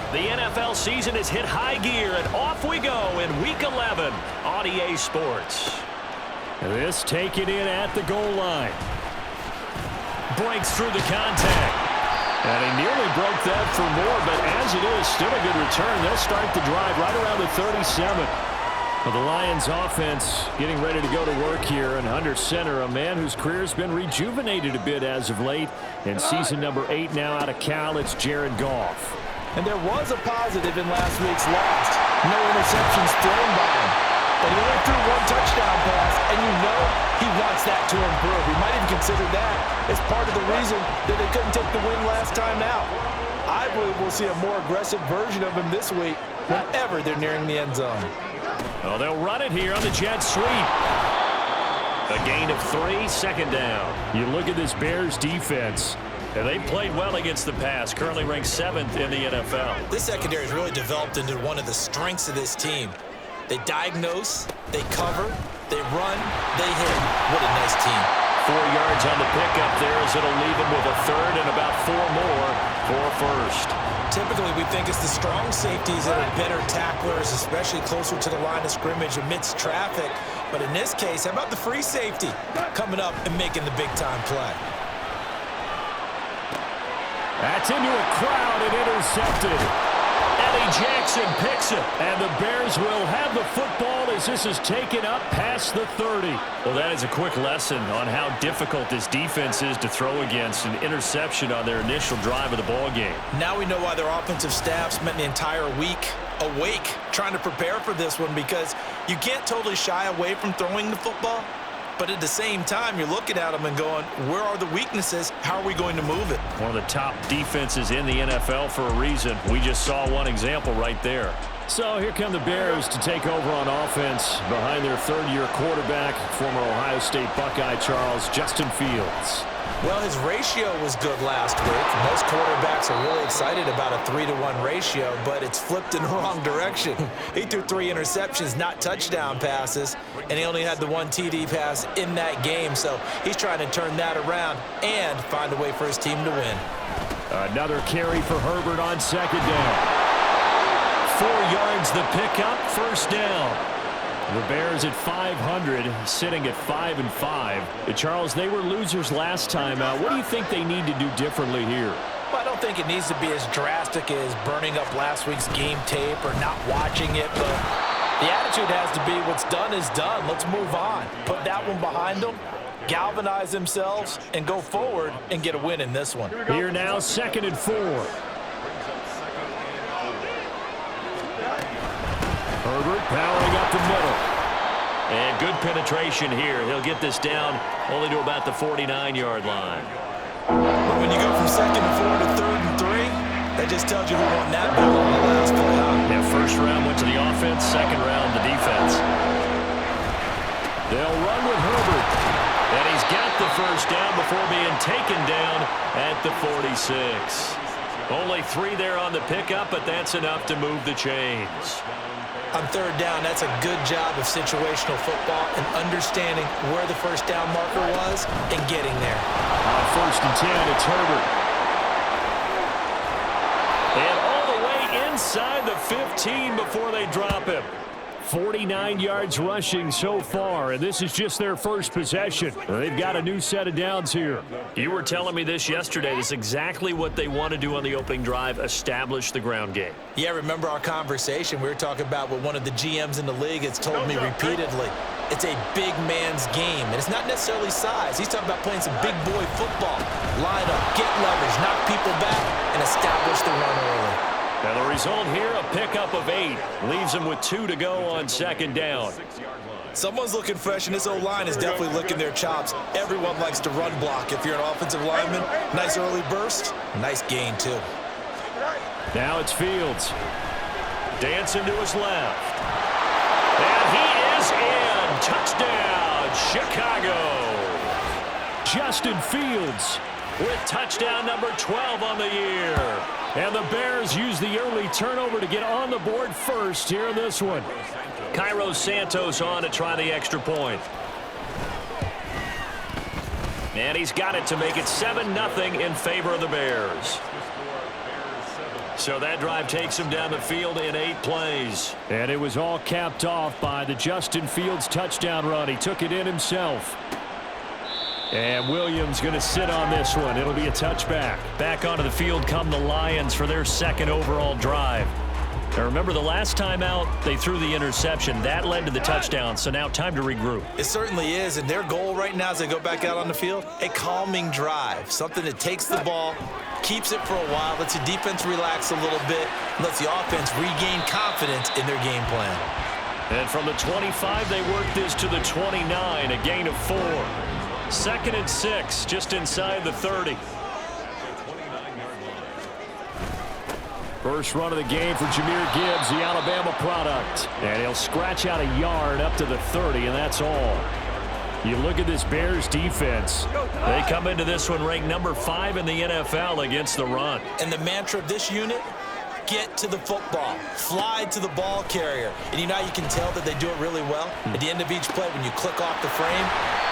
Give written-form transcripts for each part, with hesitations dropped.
The NFL season has hit high gear, and off we go in Week 11 on EA Sports. This taken in at the goal line. Breaks through the contact. And he nearly broke that for more, but as it is, still a good return. They'll start the drive right around the 37. Well, the Lions offense getting ready to go to work here, and under center, a man whose career has been rejuvenated a bit as of late. In season number 8 now out of Cal, it's Jared Goff. And there was a positive in last week's loss. No interceptions thrown by him. But he only threw one touchdown pass, and you know he wants that to improve. He might even consider that as part of the reason that they couldn't take the win last time out. I believe we'll see a more aggressive version of him this week whenever they're nearing the end zone. Oh, they'll run it here on the jet sweep. A gain of 3, second down. You look at this Bears defense. And they played well against the pass, currently ranked 7th in the NFL. This secondary has really developed into one of the strengths of this team. They diagnose, they cover, they run, they hit. What a nice team. 4 yards on the pickup there as it'll leave him with a third and about 4 more for a first. Typically, we think it's the strong safeties that are better tacklers, especially closer to the line of scrimmage amidst traffic. But in this case, how about the free safety coming up and making the big-time play? That's into a crowd and intercepted. Eddie Jackson picks it. And the Bears will have the football as this is taken up past the 30. Well, that is a quick lesson on how difficult this defense is to throw against. An interception on their initial drive of the ball game. Now we know why their offensive staff spent the entire week awake trying to prepare for this one, because you can't totally shy away from throwing the football. But at the same time, you're looking at them and going, where are the weaknesses? How are we going to move it? One of the top defenses in the NFL for a reason. We just saw one example right there. So here come the Bears to take over on offense behind their third-year quarterback, former Ohio State Buckeye Justin Fields. Well, his ratio was good last week. Most quarterbacks are really excited about a 3-to-1 ratio, but it's flipped in the wrong direction. He threw 3 interceptions, not touchdown passes, and he only had the 1 TD pass in that game. So he's trying to turn that around and find a way for his team to win. Another carry for Herbert on second down. 4 yards the pickup, first down. The Bears at 500, sitting at 5-5. Charles, they were losers last time out. What do you think they need to do differently here? Well, I don't think it needs to be as drastic as burning up last week's game tape or not watching it, but the attitude has to be what's done is done. Let's move on. Put that one behind them, galvanize themselves, and go forward and get a win in this one. Here now, 2nd and 4. Herbert powering up the middle. And good penetration here. He'll get this down only to about the 49-yard line. But when you go from 2nd and 4 to 3rd and 3, that just tells you who won that battle on the last play. Yeah, first round went to the offense, second round the defense. They'll run with Herbert. And he's got the first down before being taken down at the 46. Only 3 there on the pickup, but that's enough to move the chains. On 3rd down, that's a good job of situational football and understanding where the first down marker was and getting there. On 1st and 10, it's Herbert. And all the way inside the 15 before they drop him. 49 yards rushing so far, and this is just their first possession. They've got a new set of downs here. You were telling me this yesterday. This is exactly what they want to do on the opening drive, establish the ground game. Yeah, remember our conversation? We were talking about what one of the GMs in the league has told me repeatedly. It's a big man's game, and it's not necessarily size. He's talking about playing some big boy football. Line up, get leverage, knock people back, and establish the run early. And the result here, a pickup of 8. Leaves them with 2 to go on 2nd down. Someone's looking fresh, and this O-line is definitely licking their chops. Everyone likes to run block. If you're an offensive lineman, nice early burst, nice gain, too. Now it's Fields. Dancing to his left. And he is in. Touchdown, Chicago. Justin Fields with touchdown number 12 on the year. And the Bears use the early turnover to get on the board first here in this one. Cairo Santos on to try the extra point. And he's got it to make it 7-0 in favor of the Bears. So that drive takes him down the field in 8 plays. And it was all capped off by the Justin Fields touchdown run. He took it in himself. And Williams going to sit on this one. It'll be a touchback. Back onto the field come the Lions for their second overall drive. Now remember, the last time out, they threw the interception. That led to the touchdown, so now time to regroup. It certainly is, and their goal right now as they go back out on the field, a calming drive, something that takes the ball, keeps it for a while, lets the defense relax a little bit, lets the offense regain confidence in their game plan. And from the 25, they work this to the 29, a gain of 4. 2nd and 6, just inside the 30. First run of the game for Jahmyr Gibbs, the Alabama product. And he'll scratch out a yard up to the 30, and that's all. You look at this Bears defense. They come into this one ranked number 5 in the NFL against the run. And the mantra of this unit, get to the football, fly to the ball carrier. And you know how you can tell that they do it really well? At the end of each play, when you click off the frame,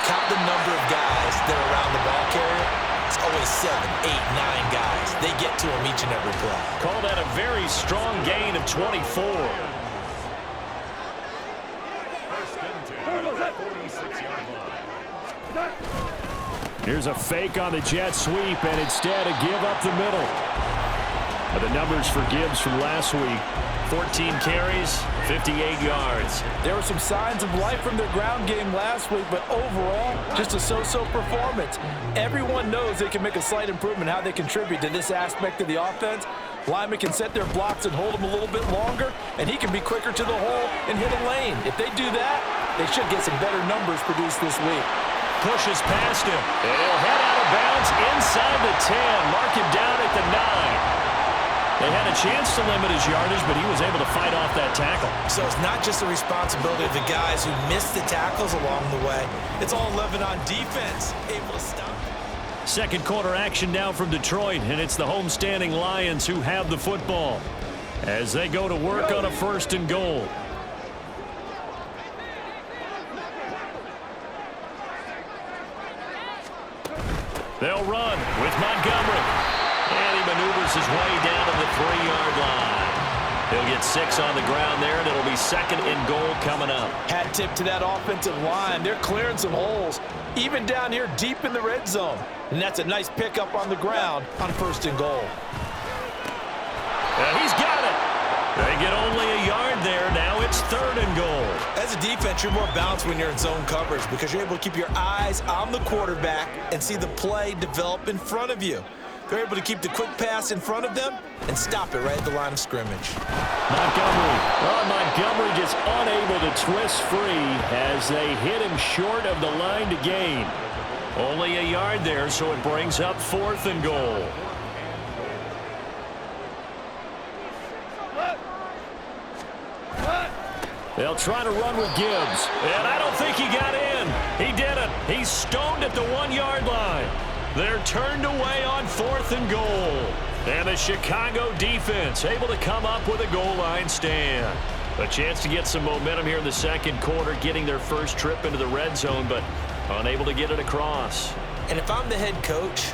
count the number of guys that are around the ball carrier. It's always 7, 8, 9 guys. They get to him each and every play. Call that a very strong gain of 24. Here's a fake on the jet sweep, and instead a give up the middle. But the numbers for Gibbs from last week. 14 carries, 58 yards. There were some signs of life from their ground game last week, but overall, just a so-so performance. Everyone knows they can make a slight improvement how they contribute to this aspect of the offense. Linemen can set their blocks and hold them a little bit longer, and he can be quicker to the hole and hit a lane. If they do that, they should get some better numbers produced this week. Pushes past him, and he'll head out of bounds inside the 10. Mark him down at the 9. They had a chance to limit his yardage, but he was able to fight off that tackle. So it's not just the responsibility of the guys who missed the tackles along the way. It's all 11 on defense, able to stop. Second quarter action now from Detroit, and it's the homestanding Lions who have the football as they go to work on a 1st and goal. They'll run with Montgomery. And he maneuvers his way down to the 3-yard line. He'll get 6 on the ground there, and it'll be 2nd and goal coming up. Hat tip to that offensive line. They're clearing some holes, even down here deep in the red zone. And that's a nice pickup on the ground on 1st and goal. And he's got it. They get only a yard there. Now it's 3rd and goal. As a defense, you're more balanced when you're in zone coverage because you're able to keep your eyes on the quarterback and see the play develop in front of you. They're able to keep the quick pass in front of them and stop it right at the line of scrimmage. Montgomery. Well, Montgomery just unable to twist free as they hit him short of the line to gain. Only a yard there, so it brings up 4th and goal. They'll try to run with Gibbs. And I don't think he got in. He didn't. He's stoned at the 1-yard line. They're turned away on 4th and goal. And the Chicago defense able to come up with a goal line stand. A chance to get some momentum here in the second quarter, getting their first trip into the red zone, but unable to get it across. And if I'm the head coach,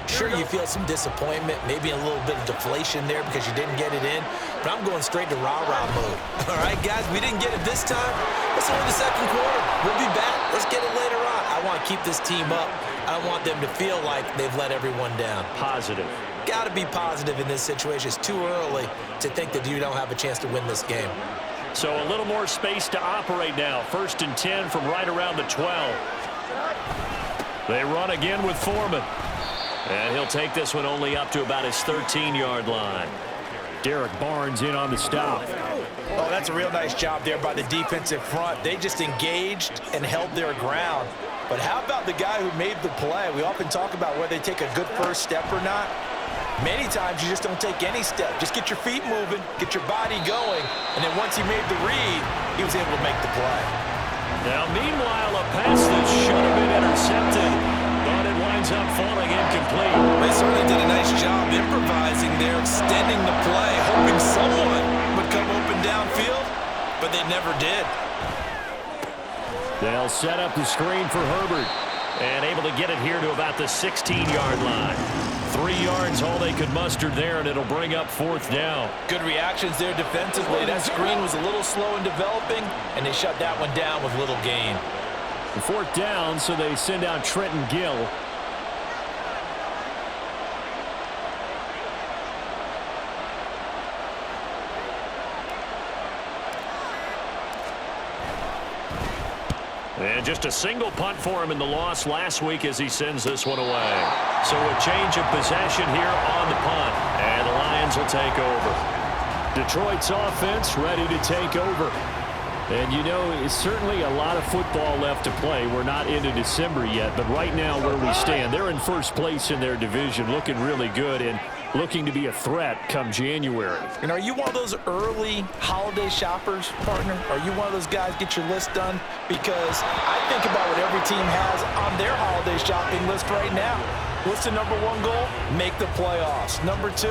sure you feel some disappointment, maybe a little bit of deflation there because you didn't get it in, but I'm going straight to rah-rah mode. All right, guys, we didn't get it this time. It's only the second quarter. We'll be back. Let's get it later on. I want to keep this team up. I don't want them to feel like they've let everyone down. Positive. Got to be positive in this situation. It's too early to think that you don't have a chance to win this game. So a little more space to operate now. 1st and 10 from right around the 12. They run again with Foreman. And he'll take this one only up to about his 13-yard line. Derek Barnes in on the stop. Oh, that's a real nice job there by the defensive front. They just engaged and held their ground. But how about the guy who made the play? We often talk about whether they take a good first step or not. Many times you just don't take any step. Just get your feet moving, get your body going, and then once he made the read, he was able to make the play. Now, meanwhile, a pass that should have been intercepted, but it winds up falling incomplete. They certainly did a nice job improvising there, extending the play, hoping someone would come open downfield, but they never did. They'll set up the screen for Herbert. And able to get it here to about the 16-yard line. 3 yards, all they could muster there, and it'll bring up 4th down. Good reactions there defensively. That screen was a little slow in developing, and they shut that one down with little gain. 4th down, so they send out Trenton Gill. And just a single punt for him in the loss last week as he sends this one away. So a change of possession here on the punt, and the Lions will take over. Detroit's offense ready to take over. And, you know, it's certainly a lot of football left to play. We're not into December yet, but right now where we stand, they're in first place in their division, looking really good and looking to be a threat come January. And are you one of those early holiday shoppers, partner? Are you one of those guys get your list done? Because I think about what every team has on their holiday shopping list right now. What's the number 1 goal? Make the playoffs. Number 2,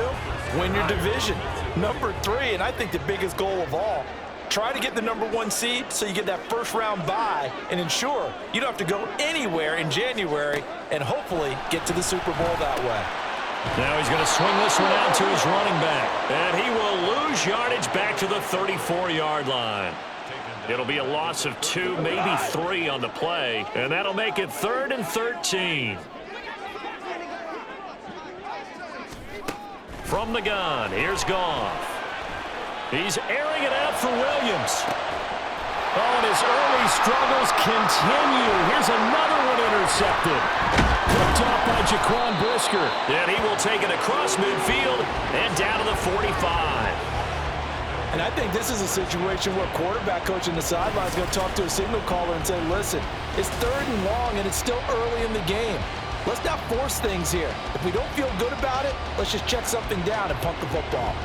win your division. Number 3, and I think the biggest goal of all, try to get the number 1 seed so you get that first-round bye and ensure you don't have to go anywhere in January and hopefully get to the Super Bowl that way. Now he's going to swing this one out to his running back. And he will lose yardage back to the 34-yard line. It'll be a loss of 2, maybe 3 on the play. And that'll make it 3rd and 13. From the gun, here's Goff. He's airing it out for Williams. Oh, and his early struggles continue. Here's another one intercepted. Picked off by Jaquan Brisker. And he will take it across midfield and down to the 45. And I think this is a situation where quarterback coach in the sideline is going to talk to a signal caller and say, listen, it's 3rd and long and it's still early in the game. Let's not force things here. If we don't feel good about it, let's just check something down and punt the football.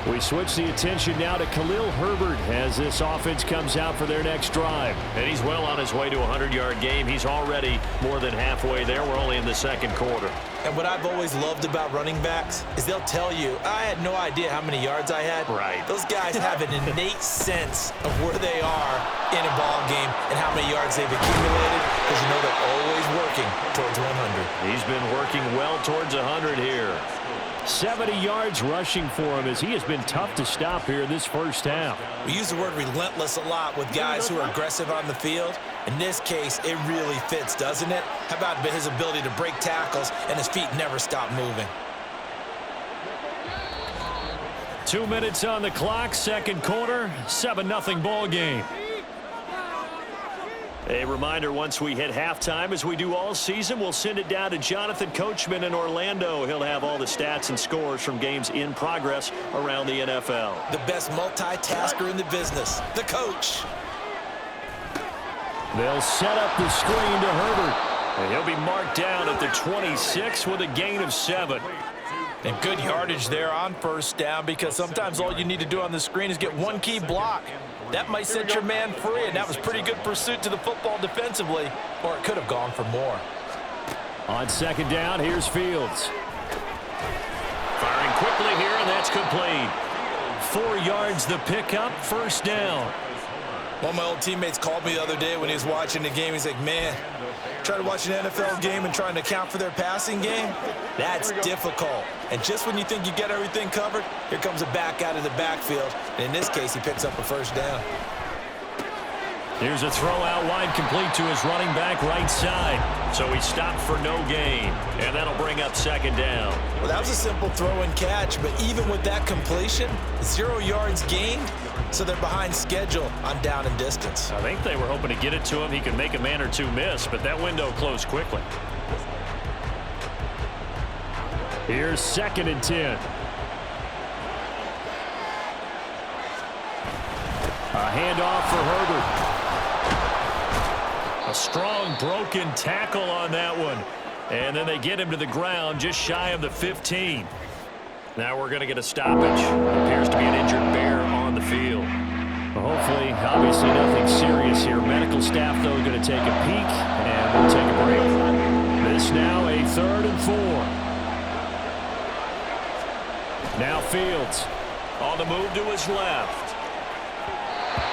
We switch the attention now to Khalil Herbert as this offense comes out for their next drive. And he's well on his way to a 100-yard game. He's already more than halfway there. We're only in the 2nd quarter. And what I've always loved about running backs is they'll tell you, I had no idea how many yards I had. Right. Those guys have an innate sense of where they are in a ball game and how many yards they've accumulated because you know they're always working towards 100. He's been working well towards 100 here. 70 yards rushing for him as he has been tough to stop here this first half. We use the word relentless a lot with guys who are aggressive on the field. In this case, it really fits, doesn't it? How about his ability to break tackles and his feet never stop moving? 2 minutes on the clock, 2nd quarter, 7-0 ball game. A reminder, once we hit halftime, as we do all season, we'll send it down to Jonathan Coachman in Orlando. He'll have all the stats and scores from games in progress around the NFL. The best multitasker in the business, the coach. They'll set up the screen to Herbert. And he'll be marked down at the 26 with a gain of 7. And good yardage there on 1st down because sometimes all you need to do on the screen is get 1 key block. That might set your man free, and that was pretty good pursuit to the football defensively, or it could have gone for more. On 2nd down, here's Fields. Firing quickly here, and that's complete. 4 yards the pickup, 1st down. One of my old teammates called me the other day when he was watching the game. He's like, man, try to watch an NFL game and trying to account for their passing game? That's difficult. And just when you think you get everything covered, here comes a back out of the backfield. And in this case, he picks up a 1st down. Here's a throw out wide complete to his running back right side. So he stopped for no gain. And that'll bring up 2nd down. Well, that was a simple throw and catch, but even with that completion, 0 yards gained. So they're behind schedule on down and distance. I think they were hoping to get it to him. He could make a man or 2 miss, but that window closed quickly. Here's 2nd and 10. A handoff for Herbert. A strong broken tackle on that one. And then they get him to the ground just shy of the 15. Now we're going to get a stoppage. Appears to be an injured bear on the field. Well, hopefully, obviously nothing serious here. Medical staff, though, going to take a peek, and we'll take a break. This now a 3rd and 4. Now Fields. On the move to his left.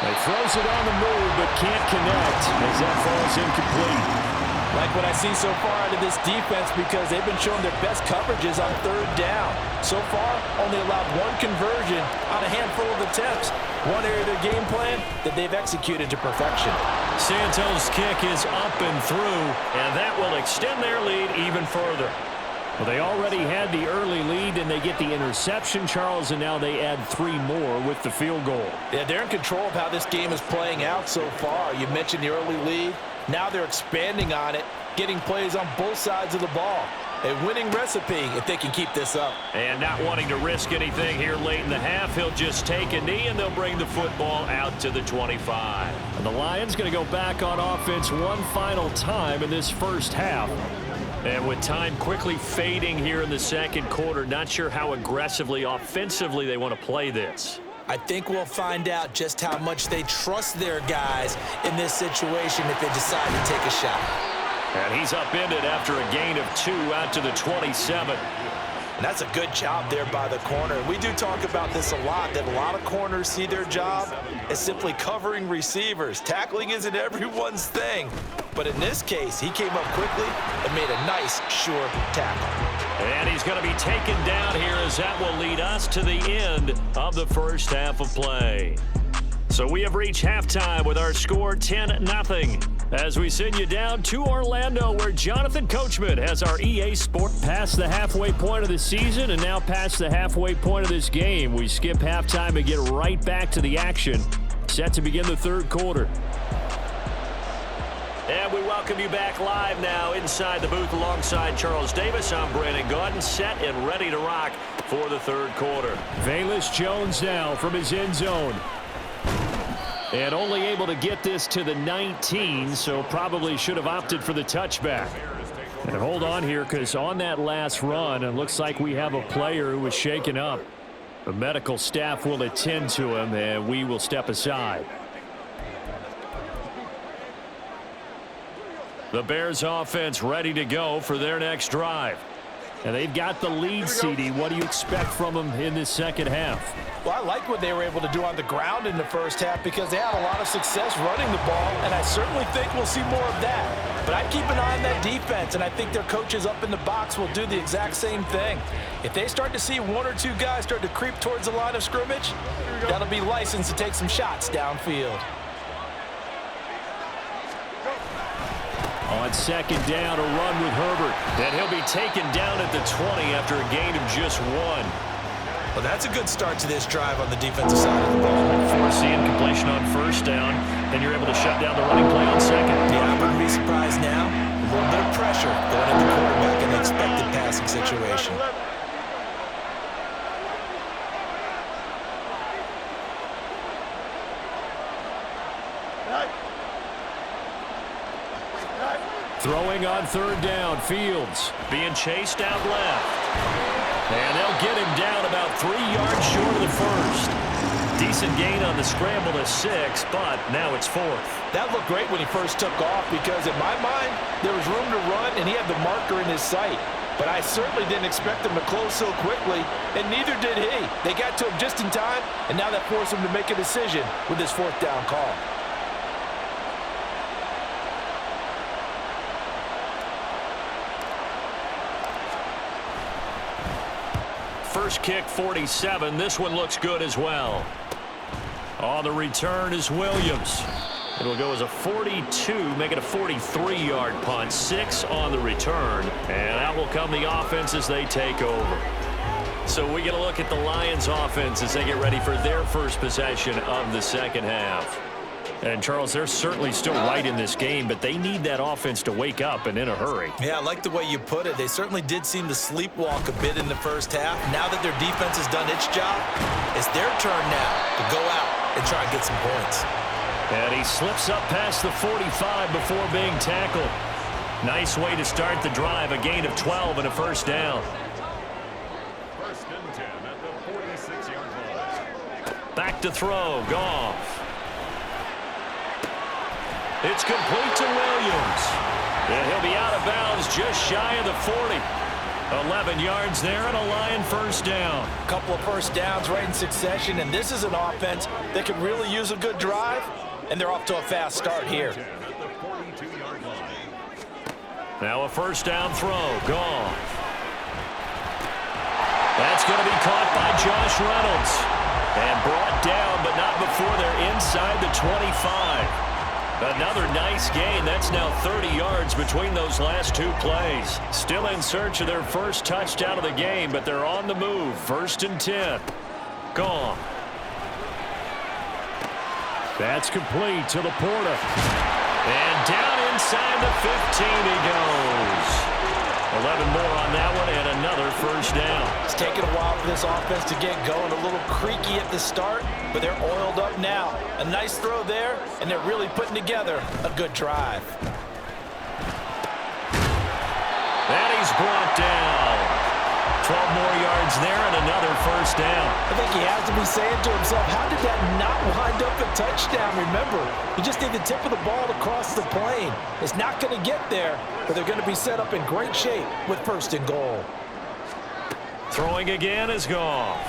He throws it on the move, but can't connect as that falls incomplete. Like what I see so far out of this defense because they've been showing their best coverages on third down. So far, only allowed one conversion on a handful of attempts. One area of their game plan that they've executed to perfection. Santos' kick is up and through, and that will extend their lead even further. Well, they already had the early lead, and they get the interception, Charles, and now they add 3 more with the field goal. Yeah, they're in control of how this game is playing out so far. You mentioned the early lead. Now they're expanding on it, getting plays on both sides of the ball. A winning recipe if they can keep this up. And not wanting to risk anything here late in the half, he'll just take a knee, and they'll bring the football out to the 25. And the Lions going to go back on offense one final time in this first half. And with time quickly fading here in the second quarter, not sure how aggressively, offensively they want to play this. I think we'll find out just how much they trust their guys in this situation if they decide to take a shot. And he's upended after a gain of 2 out to the 27. And that's a good job there by the corner. We do talk about this a lot, that a lot of corners see their job as simply covering receivers. Tackling isn't everyone's thing. But in this case, he came up quickly and made a nice, sure tackle. And he's going to be taken down here as that will lead us to the end of the first half of play. So we have reached halftime with our score 10-0. As we send you down to Orlando, where Jonathan Coachman has our EA Sport. Past the halfway point of the season and now past the halfway point of this game. We skip halftime and get right back to the action. Set to begin the third quarter. And we welcome you back live now inside the booth alongside Charles Davis. I'm Brandon Gaudin, set and ready to rock for the third quarter. Velus Jones now from his end zone. And only able to get this to the 19, so probably should have opted for the touchback. And hold on here, because on that last run, it looks like we have a player who was shaken up. The medical staff will attend to him, and we will step aside. The Bears offense ready to go for their next drive. And they've got the lead, CD. What do you expect from them in this second half? Well, I like what they were able to do on the ground in the first half because they had a lot of success running the ball, and I certainly think we'll see more of that. But I'd keep an eye on that defense, and I think their coaches up in the box will do the exact same thing. If they start to see 1 or 2 guys start to creep towards the line of scrimmage, that'll be licensed to take some shots downfield. On second down, a run with Herbert. And he'll be taken down at the 20 after a gain of just 1. Well, that's a good start to this drive on the defensive side of the ball. Forcing incompletion on first down, and you're able to shut down the running play on second. Yeah, I wouldn't be surprised now. A little bit of pressure going at the quarterback in an expected passing situation. Throwing on third down, Fields. Being chased out left. And they'll get him down about 3 yards short of the first. Decent gain on the scramble to 6, but now it's 4th. That looked great when he first took off because in my mind, there was room to run and he had the marker in his sight. But I certainly didn't expect him to close so quickly, and neither did he. They got to him just in time, and now that forced him to make a decision with his 4th down call. First kick, 47. This one looks good as well. On the return is Williams. It'll go as a 42, make it a 43-yard punt. 6 on the return. And out will come the offense as they take over. So we get a look at the Lions offense as they get ready for their first possession of the second half. And, Charles, they're certainly still right in this game, but they need that offense to wake up and in a hurry. Yeah, I like the way you put it. They certainly did seem to sleepwalk a bit in the first half. Now that their defense has done its job, it's their turn now to go out and try and get some points. And he slips up past the 45 before being tackled. Nice way to start the drive, a gain of 12 and a first down. First and 10 at the 46-yard line. Back to throw, Goff. It's complete to Williams. And he'll be out of bounds just shy of the 40. 11 yards there and a Lion first down. A couple of first downs right in succession, and this is an offense that could really use a good drive, and they're off to a fast start here. At the 42-yard line. Now a first down throw. Gone. That's going to be caught by Josh Reynolds. And brought down, but not before they're inside the 25. Another nice gain. That's now 30 yards between those last two plays. Still in search of their first touchdown of the game, but they're on the move. 1st and 10. Gone. That's complete to Laporta. And down inside the 15 he goes. 11 more on that one and another first down. It's taken a while for this offense to get going. A little creaky at the start, but they're oiled up now. A nice throw there, and they're really putting together a good drive. And he's brought down. 12 more yards there and another first down. I think he has to be saying to himself, how did that not wind up a touchdown? Remember, you just need the tip of the ball to cross the plane. It's not going to get there, but they're going to be set up in great shape with 1st and goal. Throwing again is Goff.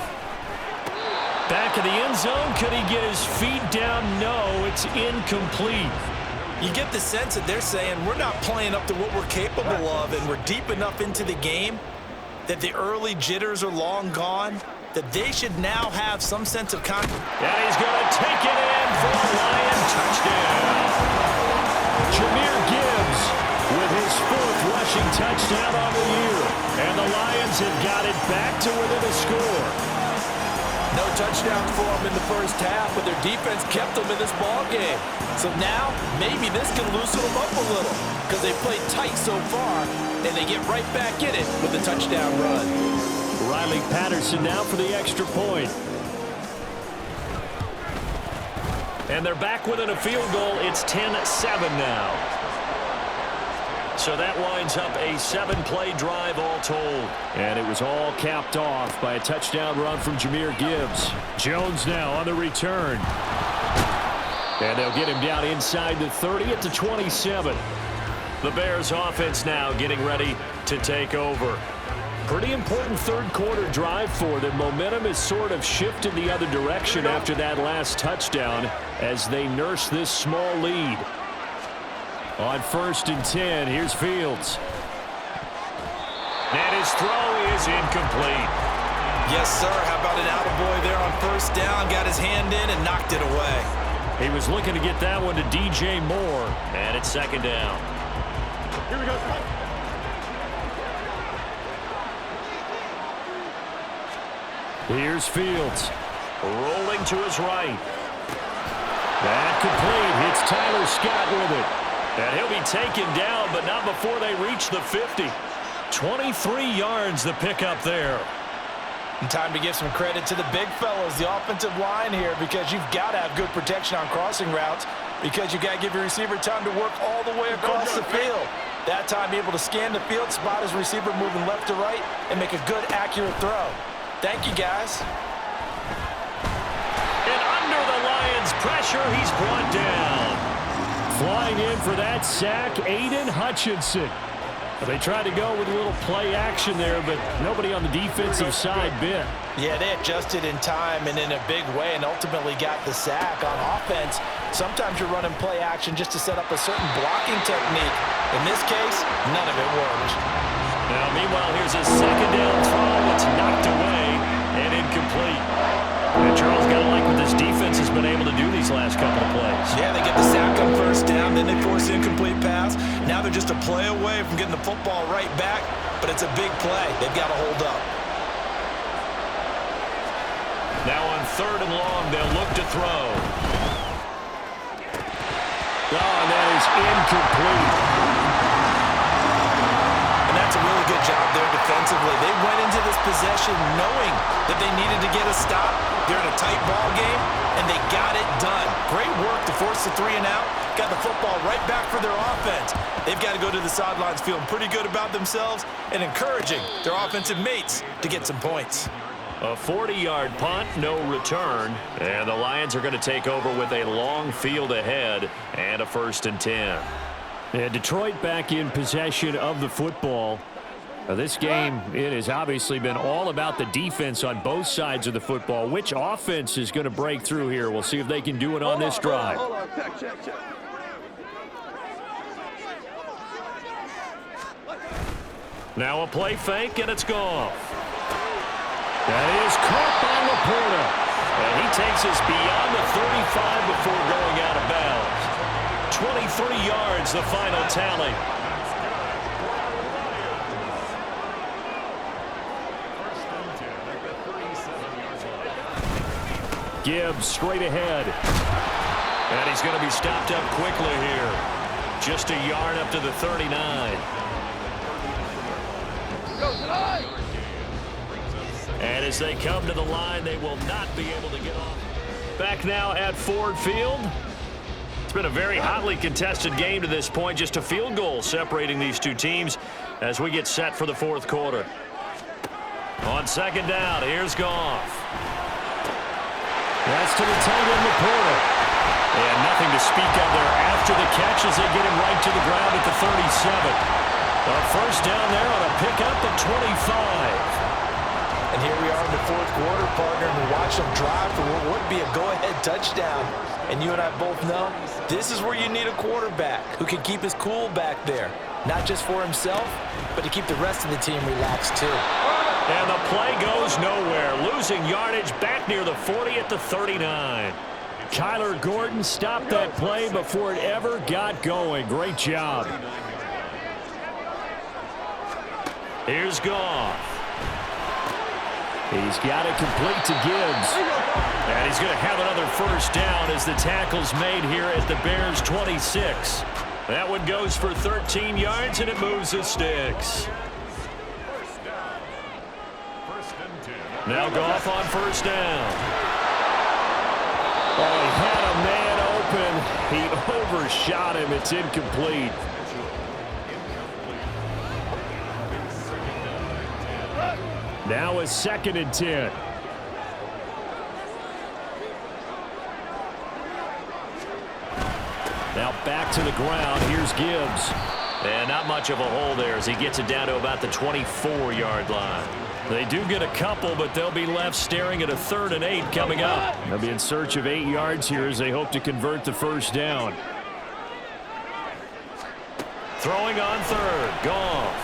Back of the end zone. Could he get his feet down? No, it's incomplete. You get the sense that they're saying we're not playing up to what we're capable of, and we're deep enough into the game that the early jitters are long gone, that they should now have some sense of confidence. And he's going to take it in for a Lion touchdown. Jahmyr Gibbs with his 4th rushing touchdown on the year. And the Lions have got it back to within a score. No touchdowns for them in the first half, but their defense kept them in this ball game. So now, maybe this can loosen them up a little because they played tight so far, and they get right back in it with a touchdown run. Riley Patterson now for the extra point. And they're back within a field goal. It's 10-7 now. So that winds up a 7-play drive all told. And it was all capped off by a touchdown run from Jahmyr Gibbs. Jones now on the return. And they'll get him down inside the 30 at the 27. The Bears offense now getting ready to take over. Pretty important third-quarter drive for them. Momentum has sort of shifted the other direction after that last touchdown as they nurse this small lead. On 1st and 10, here's Fields. And his throw is incomplete. Yes, sir. How about an attaboy there on 1st down? Got his hand in and knocked it away. He was looking to get that one to DJ Moore. And it's 2nd down. Here we go. Here's Fields. Rolling to his right. That complete. Hits Tyler Scott with it. And he'll be taken down, but not before they reach the 50. 23 yards the pickup there. And time to give some credit to the big fellas, the offensive line here, because you've got to have good protection on crossing routes because you've got to give your receiver time to work all the way across the field. That time, be able to scan the field, spot his receiver moving left to right, and make a good, accurate throw. Thank you, guys. And under the Lions' pressure, he's brought down. Flying in for that sack, Aiden Hutchinson. They tried to go with a little play action there, but nobody on the defensive side bit. Yeah, they adjusted in time and in a big way and ultimately got the sack. On offense, sometimes you're running play action just to set up a certain blocking technique. In this case, none of it worked. Now, meanwhile, here's a 2nd down throw. It's knocked away and incomplete. And Charles, got to like what this defense has been able to do these last couple of plays. Yeah, they get the sack on 1st down, then they force the incomplete pass. Now they're just a play away from getting the football right back, but it's a big play. They've got to hold up. Now on 3rd and long, they'll look to throw. Oh, and that is incomplete. And that's a really good job there defensively. They went into this possession knowing that they needed to get a stop. They're in a tight ball game, and they got it done. Great work to force the 3 and out. Got the football right back for their offense. They've got to go to the sidelines feeling pretty good about themselves and encouraging their offensive mates to get some points. A 40-yard punt, no return. And the Lions are going to take over with a long field ahead and a 1st and 10. And Detroit back in possession of the football. This game, it has obviously been all about the defense on both sides of the football. Which offense is going to break through here? We'll see if they can do it on this drive. Hold on. Check. Now a play fake, and it's gone. That is caught by Laporta. And he takes us beyond the 35 before going out of bounds. 23 yards, the final tally. Gibbs straight ahead. And he's going to be stopped up quickly here. Just a yard up to the 39. And as they come to the line, they will not be able to get off. Back now at Ford Field. It's been a very hotly contested game to this point. Just a field goal separating these two teams as we get set for the fourth quarter. On second down, here's Goff. That's to the tight end, Laporta. And nothing to speak of there after the catch as they get him right to the ground at the 37. A first down there on a pickup of 25. And here we are in the fourth quarter, partner, and we watch them drive for what would be a go-ahead touchdown. And you and I both know this is where you need a quarterback who can keep his cool back there. Not just for himself, but to keep the rest of the team relaxed too. And the play goes nowhere. Losing yardage back near the 40 at the 39. Kyler Gordon stopped that play before it ever got going. Great job. Here's Goff. He's got it complete to Gibbs. And he's going to have another first down as the tackle's made here at the Bears' 26. That one goes for 13 yards, and it moves the sticks. Now Goff on first down. Oh, he had a man open. He overshot him. It's incomplete. Now a second and 10. Now back to the ground. Here's Gibbs. And not much of a hole there as he gets it down to about the 24-yard line. They do get a couple, but they'll be left staring at a 3rd and 8 coming up. They'll be in search of 8 yards here as they hope to convert the first down. Throwing on third. Goff.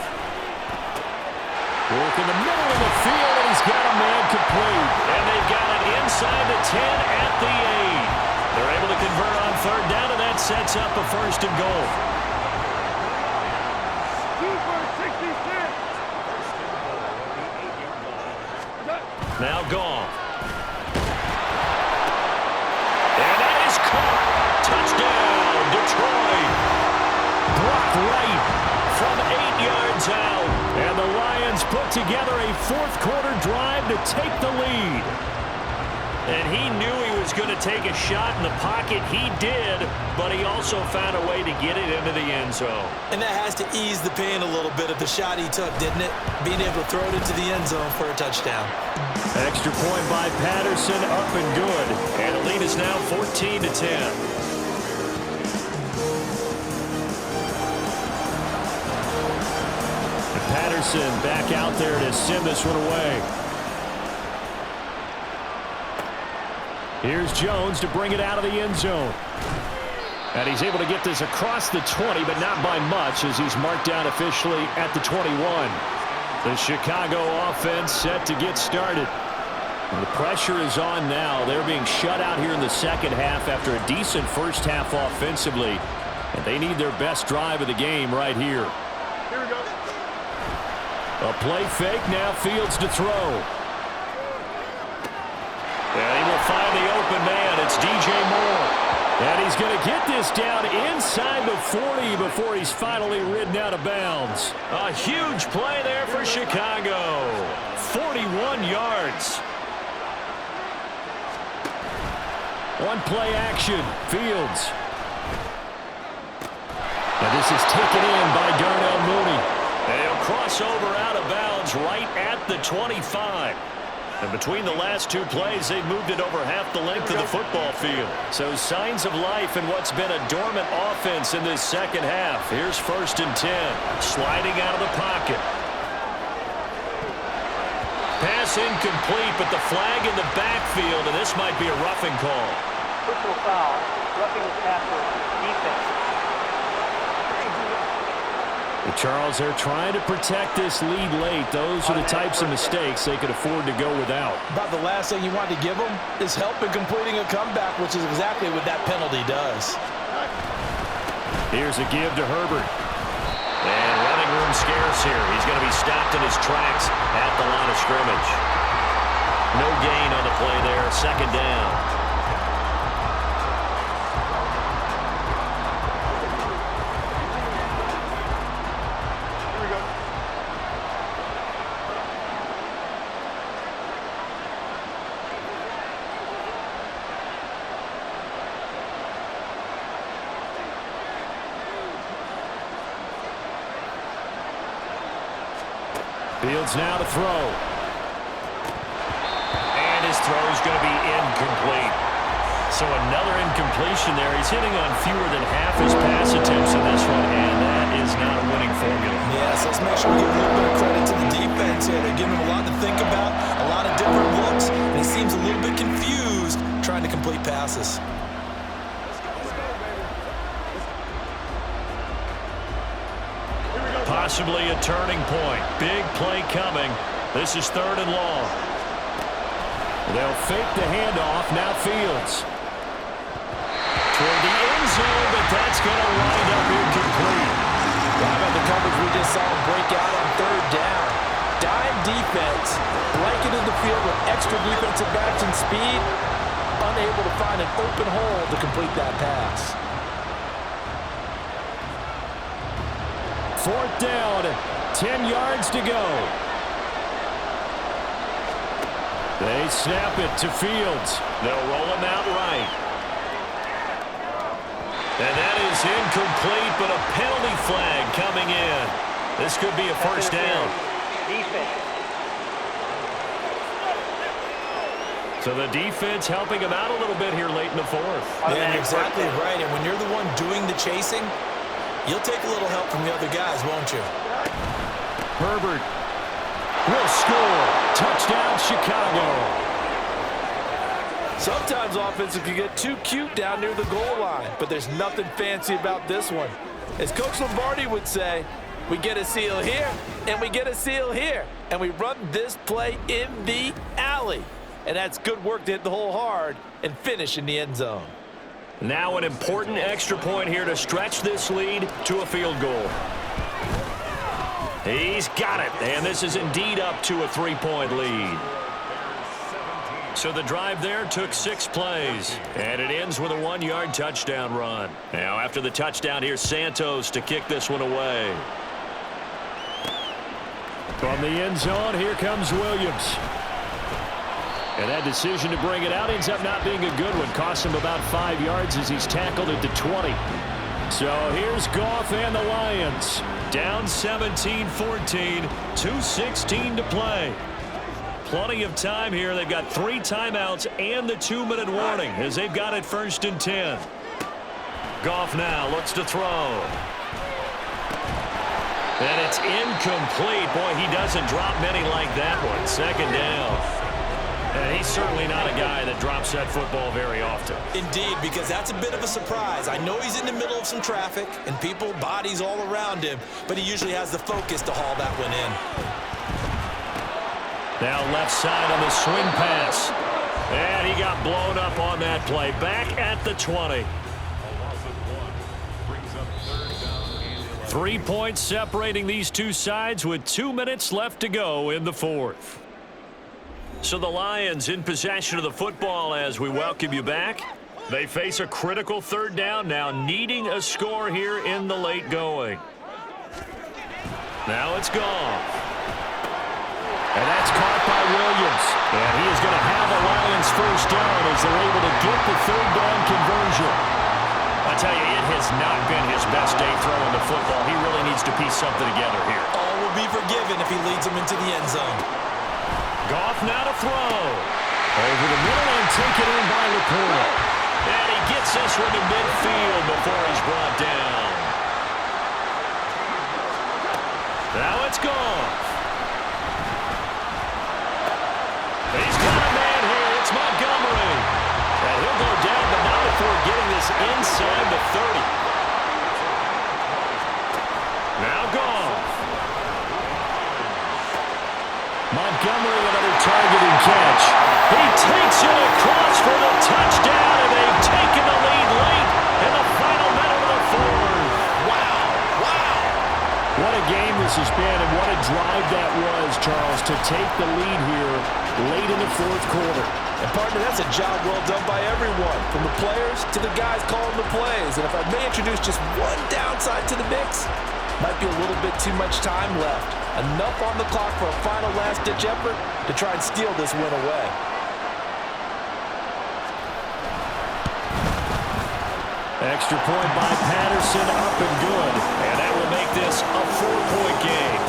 Work in the middle of the field, and he's got a man complete. And they've got it inside the 10 at the 8. They're able to convert on third down, and that sets up a first and goal. Now Goff. And that is caught. Touchdown, Detroit. Brock Wright from 8 yards out. And the Lions put together a fourth quarter drive to take the lead. And he knew he was going to take a shot in the pocket. He did, but he also found a way to get it into the end zone. And that has to ease the pain a little bit of the shot he took, didn't it? Being able to throw it into the end zone for a touchdown. Extra point by Patterson, up and good. And the lead is now 14-10. Patterson back out there to send this one away. Here's Jones to bring it out of the end zone. And he's able to get this across the 20, but not by much as he's marked down officially at the 21. The Chicago offense set to get started. And the pressure is on now. They're being shut out here in the second half after a decent first half offensively. And they need their best drive of the game right here. Here we go. A play fake, now Fields to throw. And he will find the open man. It's DJ Moore. And he's going to get this down inside the 40 before he's finally ridden out of bounds. A huge play there for Chicago. 41 yards. One play action. Fields. And this is taken in by Darnell Mooney. And he'll cross over out of bounds right at the 25. And between the last two plays, they've moved it over half the length of the football field. So signs of life in what's been a dormant offense in this second half. Here's 1st and 10. Sliding out of the pocket. Pass incomplete, but the flag in the backfield, and this might be a roughing call. Personal foul, roughing the passer, defense. Charles, they're trying to protect this lead late. Those are the types of mistakes they could afford to go without. About the last thing you want to give them is help in completing a comeback, which is exactly what that penalty does. Here's a give to Herbert. And running room scarce here. He's going to be stopped in his tracks at the line of scrimmage. No gain on the play there. Second down. Fields now to throw. And his throw is going to be incomplete. So another incompletion there. He's hitting on fewer than half his pass attempts in this one, and that is not a winning formula. Yes, let's make sure we give a little bit of credit to the defense here. They're giving him a lot to think about, a lot of different looks, and he seems a little bit confused trying to complete passes. Possibly a turning point. Big play coming. This is 3rd and long. They'll fake the handoff. Now Fields. Toward the end zone, but that's going to wind up incomplete. How about the coverage we just saw break out on 3rd down? Dime defense, blanketed the field with extra defensive backs and speed, unable to find an open hole to complete that pass. 4th down, 10 yards to go. They snap it to Fields. They'll roll him out right. And that is incomplete, but a penalty flag coming in. This could be a first down. So the defense helping him out a little bit here late in the 4th. Yeah, you're exactly right. And when you're the one doing the chasing, you'll take a little help from the other guys, won't you? Herbert will score. Touchdown, Chicago. Sometimes offenses can get too cute down near the goal line, but there's nothing fancy about this one. As Coach Lombardi would say, we get a seal here, and we get a seal here, and we run this play in the alley. And that's good work to hit the hole hard and finish in the end zone. Now an important extra point here to stretch this lead to a field goal. He's got it, and this is indeed up to a 3-point lead. So the drive there took 6 plays, and it ends with a 1-yard touchdown run. Now after the touchdown, here's Santos to kick this one away. From the end zone, here comes Williams. And that decision to bring it out ends up not being a good one. Cost him about 5 yards as he's tackled at the 20. So here's Goff and the Lions. Down 17-14, 2:16 to play. Plenty of time here. They've got 3 timeouts and the 2-minute warning as they've got it 1st and 10. Goff now looks to throw. And it's incomplete. Boy, he doesn't drop many like that one. 2nd down. And he's certainly not a guy that drops that football very often. Indeed, because that's a bit of a surprise. I know he's in the middle of some traffic and people, bodies all around him, but he usually has the focus to haul that one in. Now left side on the swing pass. And he got blown up on that play. Back at the 20. 3 points separating these two sides with 2 minutes left to go in the 4th. So the Lions in possession of the football as we welcome you back. They face a critical 3rd down now, needing a score here in the late going. Now it's gone. And that's caught by Williams. And he is going to have the Lions 1st down as they're able to get the 3rd down conversion. I tell you, it has not been his best day throwing the football. He really needs to piece something together here. All will be forgiven if he leads them into the end zone. Goff now to throw. Over the middle and taken in by Laporta. And he gets this one to midfield before he's brought down. Now it's Goff. He's got a man here. It's Montgomery. And he'll go down, but not before getting this inside the 30. Now Goff. Montgomery, another targeted catch. He takes it across for the touchdown, and they've taken the lead late in the final minute of the fourth. What a game this has been, and what a drive that was, Charles, to take the lead here late in the fourth quarter. And, partner, that's a job well done by everyone, from the players to the guys calling the plays. And if I may introduce just one downside to the mix, might be a little bit too much time left. Enough on the clock for a final last-ditch effort to try and steal this win away. Extra point by Patterson, up and good. And that will make this a 4-point game.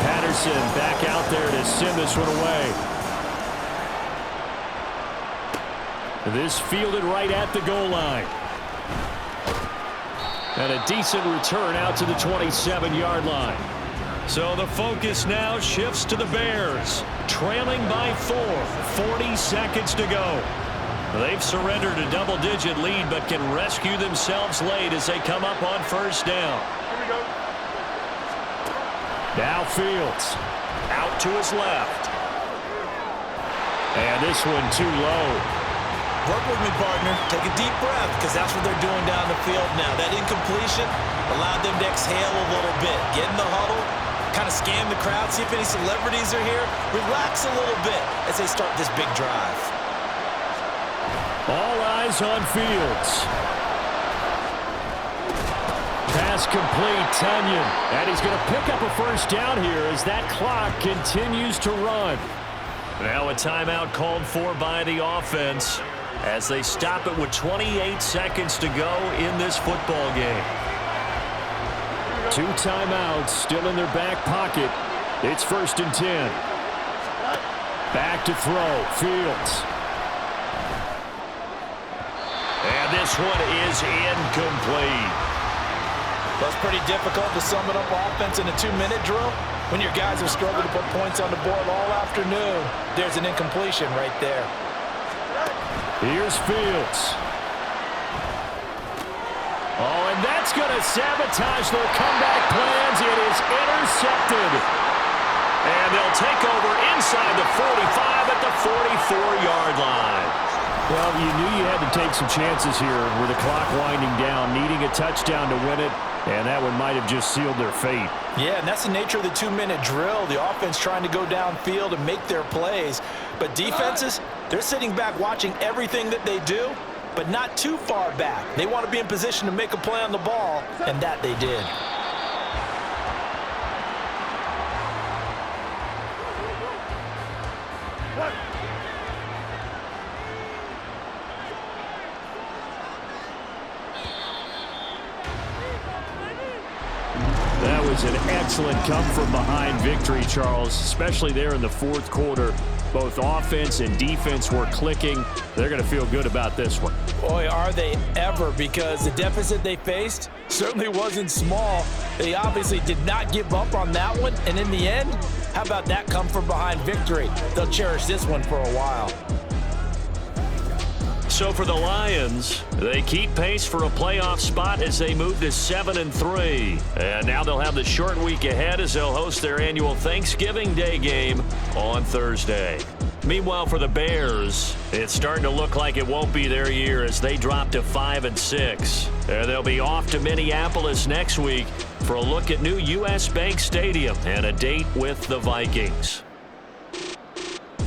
Patterson back out there to send this one away. This fielded right at the goal line. And a decent return out to the 27-yard line. So the focus now shifts to the Bears, trailing by 4, 40 seconds to go. They've surrendered a double-digit lead, but can rescue themselves late as they come up on first down. Here we go. Now Fields, Out to his left. and this one too low. Work with me, partner. Take a deep breath, because that's what they're doing down the field now. That incompletion allowed them to exhale a little bit. Get in the huddle, kind of scan the crowd, see if any celebrities are here. Relax a little bit as they start this big drive. All eyes on Fields. Pass complete, Tunyon. And he's going to pick up a first down here as that clock continues to run. Now a timeout called for by the offense as they stop it with 28 seconds to go in this football game. 2 timeouts still in their back pocket. It's 1st and 10. Back to throw. Fields. And this one is incomplete. Well, it's pretty difficult to sum it up offense in a 2-minute drill when your guys have struggled to put points on the board all afternoon. There's an incompletion right there. Here's Fields. Oh, and that's going to sabotage their comeback plans. It is intercepted. And they'll take over inside the 45 at the 44-yard line. Well, you knew you had to take some chances here with the clock winding down, needing a touchdown to win it, and that one might have just sealed their fate. Yeah, and that's the nature of the 2-minute drill. The offense trying to go downfield and make their plays. But defenses, they're sitting back watching everything that they do, but not too far back. They want to be in position to make a play on the ball, and that they did. That was an excellent come-from-behind victory, Charles, especially there in the fourth quarter. Both offense and defense were clicking. They're going to feel good about this one. Boy, are they ever, because the deficit they faced certainly wasn't small. They obviously did not give up on that one, and in the end, how about that come-from-behind victory? They'll cherish this one for a while. So for the Lions, they keep pace for a playoff spot as they move to 7-3. And now they'll have the short week ahead as they'll host their annual Thanksgiving Day game on Thursday. Meanwhile, for the Bears, it's starting to look like it won't be their year as they drop to 5-6. And they'll be off to Minneapolis next week for a look at new U.S. Bank Stadium and a date with the Vikings.